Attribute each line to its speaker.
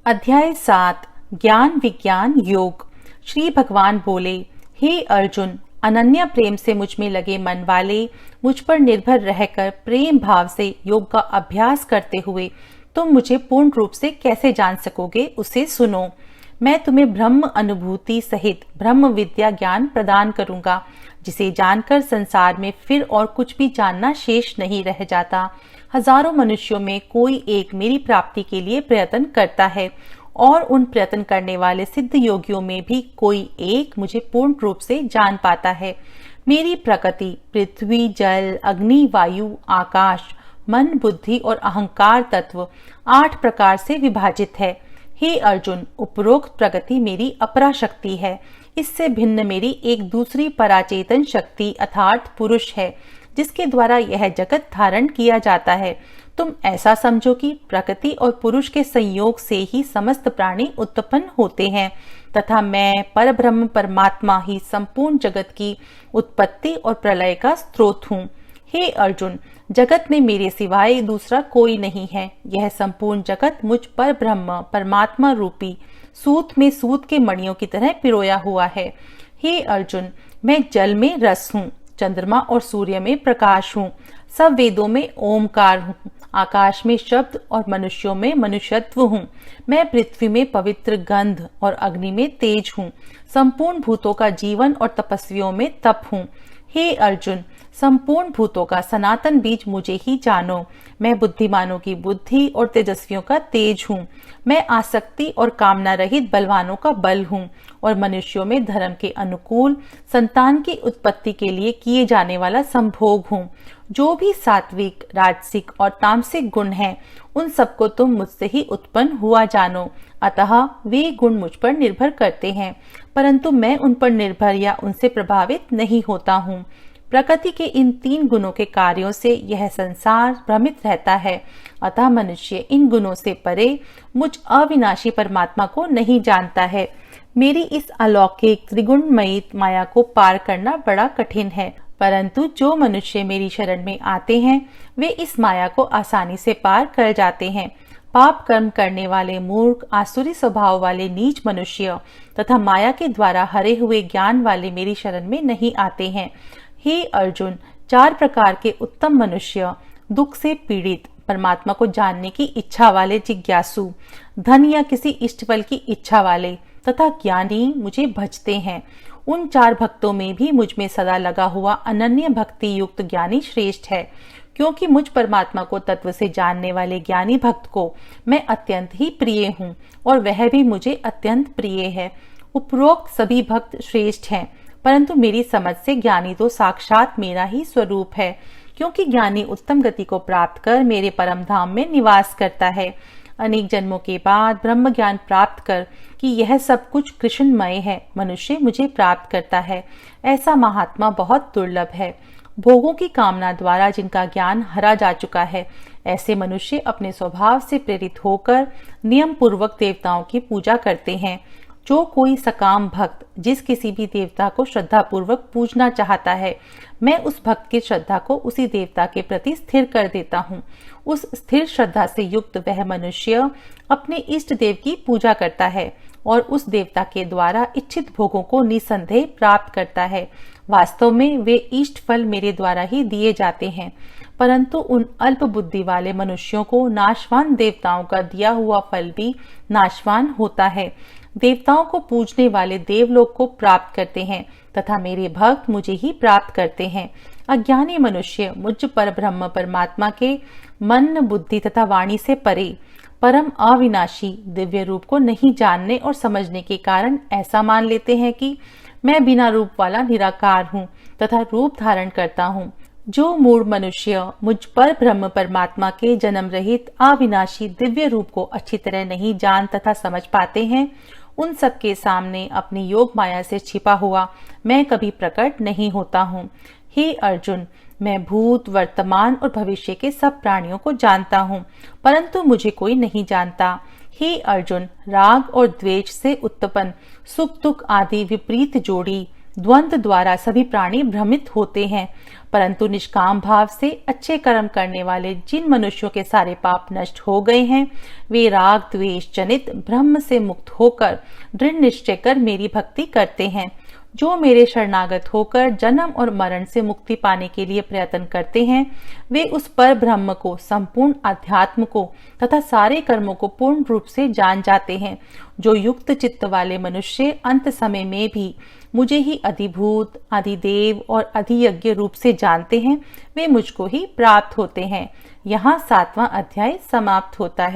Speaker 1: अध्याय 7 ज्ञान विज्ञान योग। श्री भगवान बोले, हे अर्जुन, अनन्य प्रेम से मुझ में लगे मन वाले, मुझ पर निर्भर रहकर प्रेम भाव से योग का अभ्यास करते हुए तुम मुझे पूर्ण रूप से कैसे जान सकोगे, उसे सुनो। मैं तुम्हें ब्रह्म अनुभूति सहित ब्रह्म विद्या ज्ञान प्रदान करूंगा, जिसे जानकर संसार में फिर और कुछ भी जानना शेष नहीं रह जाता। हजारों मनुष्यों में कोई एक मेरी प्राप्ति के लिए प्रयत्न करता है और उन प्रयत्न करने वाले सिद्ध योगियों में भी कोई एक मुझे पूर्ण रूप से जान पाता है। मेरी प्रकृति पृथ्वी, जल, अग्नि, वायु, आकाश, मन, बुद्धि और अहंकार तत्व 8 प्रकार से विभाजित है। हे अर्जुन, उपरोक्त प्रगति मेरी अपरा शक्ति है। इससे भिन्न मेरी एक दूसरी पराचेतन शक्ति अर्थात पुरुष है, जिसके द्वारा यह जगत धारण किया जाता है। तुम ऐसा समझो कि प्रकृति और पुरुष के संयोग से ही समस्त प्राणी उत्पन्न होते हैं तथा मैं परब्रह्म परमात्मा ही संपूर्ण जगत की उत्पत्ति और प्रलय का स्रोत हूँ। हे अर्जुन, जगत में मेरे सिवाय दूसरा कोई नहीं है। यह संपूर्ण जगत मुझ परब्रह्म परमात्मा रूपी सूत में सूत के मणियों की तरह पिरोया हुआ है। हे अर्जुन, मैं जल में रस हूँ, चंद्रमा और सूर्य में प्रकाश हूँ, सब वेदों में ओमकार हूँ, आकाश में शब्द और मनुष्यों में मनुष्यत्व हूँ। मैं पृथ्वी में पवित्र गंध और अग्नि में तेज हूँ, संपूर्ण भूतों का जीवन और तपस्वियों में तप हूँ। हे अर्जुन, संपूर्ण भूतों का सनातन बीज मुझे ही जानो। मैं बुद्धिमानों की बुद्धि और तेजस्वियों का तेज हूँ। मैं आसक्ति और कामना रहित बलवानों का बल हूँ और मनुष्यों में धर्म के अनुकूल संतान की उत्पत्ति के लिए किए जाने वाला संभोग हूँ। जो भी सात्विक, राजसिक और तामसिक गुण हैं, उन सबको तुम मुझसे ही उत्पन्न हुआ जानो। अतः वे गुण मुझ पर निर्भर करते हैं, परंतु मैं उन पर निर्भर या उनसे प्रभावित नहीं होता हूँ। प्रकृति के इन 3 गुणों के कार्यों से यह संसार भ्रमित रहता है। अतः मनुष्य इन गुणों से परे मुझ अविनाशी परमात्मा को नहीं जानता है। मेरी इस अलौकिक त्रिगुणमयी माया को पार करना बड़ा कठिन है, परंतु जो मनुष्य मेरी शरण में आते हैं वे इस माया को आसानी से पार कर जाते हैं। पाप कर्म करने वाले मूर्ख, आसुरी स्वभाव वाले नीच मनुष्य तथा माया के द्वारा हरे हुए ज्ञान वाले मेरी शरण में नहीं आते हैं। हे अर्जुन, 4 प्रकार के उत्तम मनुष्य, दुख से पीड़ित, परमात्मा को जानने की इच्छा वाले जिज्ञासु, धन या किसी इष्टफल की इच्छा वाले तथा ज्ञानी मुझे भजते हैं। उन 4 भक्तों में भी मुझ में सदा लगा हुआ अनन्य भक्ति युक्त ज्ञानी श्रेष्ठ है, क्योंकि मुझ परमात्मा को तत्व से जानने वाले ज्ञानी भक्त को मैं अत्यंत ही प्रिय हूँ और वह भी मुझे अत्यंत प्रिय है। उपरोक्त सभी भक्त श्रेष्ठ हैं, परंतु मेरी समझ से ज्ञानी तो साक्षात मेरा ही स्वरूप है, क्योंकि ज्ञानी उत्तम गति को प्राप्त कर मेरे परम धाम में निवास करता है। अनेक जन्मों के बाद ब्रह्म ज्ञान प्राप्त कर कि यह सब कुछ कृष्णमय है, मनुष्य मुझे प्राप्त करता है। ऐसा महात्मा बहुत दुर्लभ है। भोगों की कामना द्वारा जिनका ज्ञान हरा जा चुका है, ऐसे मनुष्य अपने स्वभाव से प्रेरित होकर नियम पूर्वक देवताओं की पूजा करते हैं। जो कोई सकाम भक्त जिस किसी भी देवता को श्रद्धा पूर्वक पूजना चाहता है, मैं उस भक्त की श्रद्धा को उसी देवता के प्रति स्थिर कर देता हूँ। उस स्थिर श्रद्धा से युक्त वह मनुष्य अपने इष्ट देव की पूजा करता है और उस देवता के द्वारा इच्छित भोगों को निसंदेह प्राप्त करता है। वास्तव में वे इष्ट फल मेरे द्वारा ही दिए जाते हैं, परंतु उन अल्प बुद्धि वाले मनुष्यों को नाशवान देवताओं का दिया हुआ फल भी नाशवान होता है। देवताओं को पूजने वाले देवलोक को प्राप्त करते हैं तथा मेरे भक्त मुझे ही प्राप्त करते हैं। अज्ञानी मनुष्य मुझ परब्रह्म परमात्मा के मन, बुद्धि तथा वाणी से परे परम अविनाशी दिव्य रूप को नहीं जानने और समझने के कारण ऐसा मान लेते हैं कि मैं बिना रूप वाला निराकार हूँ तथा रूप धारण करता हूँ। जो मूढ़ मनुष्य मुझ पर ब्रह्म परमात्मा के जन्म रहित अविनाशी दिव्य रूप को अच्छी तरह नहीं जान तथा समझ पाते हैं, उन सब के सामने अपनी योग माया से छिपा हुआ मैं कभी प्रकट नहीं होता हूँ। हे अर्जुन, मैं भूत, वर्तमान और भविष्य के सब प्राणियों को जानता हूँ, परंतु मुझे कोई नहीं जानता। हे अर्जुन, राग और द्वेष से उत्पन्न सुख दुख आदि विपरीत जोड़ी द्वंद्व द्वारा सभी प्राणी भ्रमित होते हैं, परंतु निष्काम भाव से अच्छे कर्म करने वाले जिन मनुष्यों के सारे पाप नष्ट हो गए हैं, वे राग द्वेष जनित ब्रह्म से मुक्त होकर दृढ़ निश्चय कर मेरी भक्ति करते हैं। जो मेरे शरणागत होकर जन्म और मरण से मुक्ति पाने के लिए प्रयत्न करते हैं, वे उस पर ब्रह्म को, संपूर्ण अध्यात्म को तथा सारे कर्मों को पूर्ण रूप से जान जाते हैं। जो युक्त चित्त वाले मनुष्य अंत समय में भी मुझे ही अधिभूत, अधिदेव और अधियज्ञ रूप से जानते हैं, वे मुझको ही प्राप्त होते हैं। यहाँ 7वां अध्याय समाप्त होता है।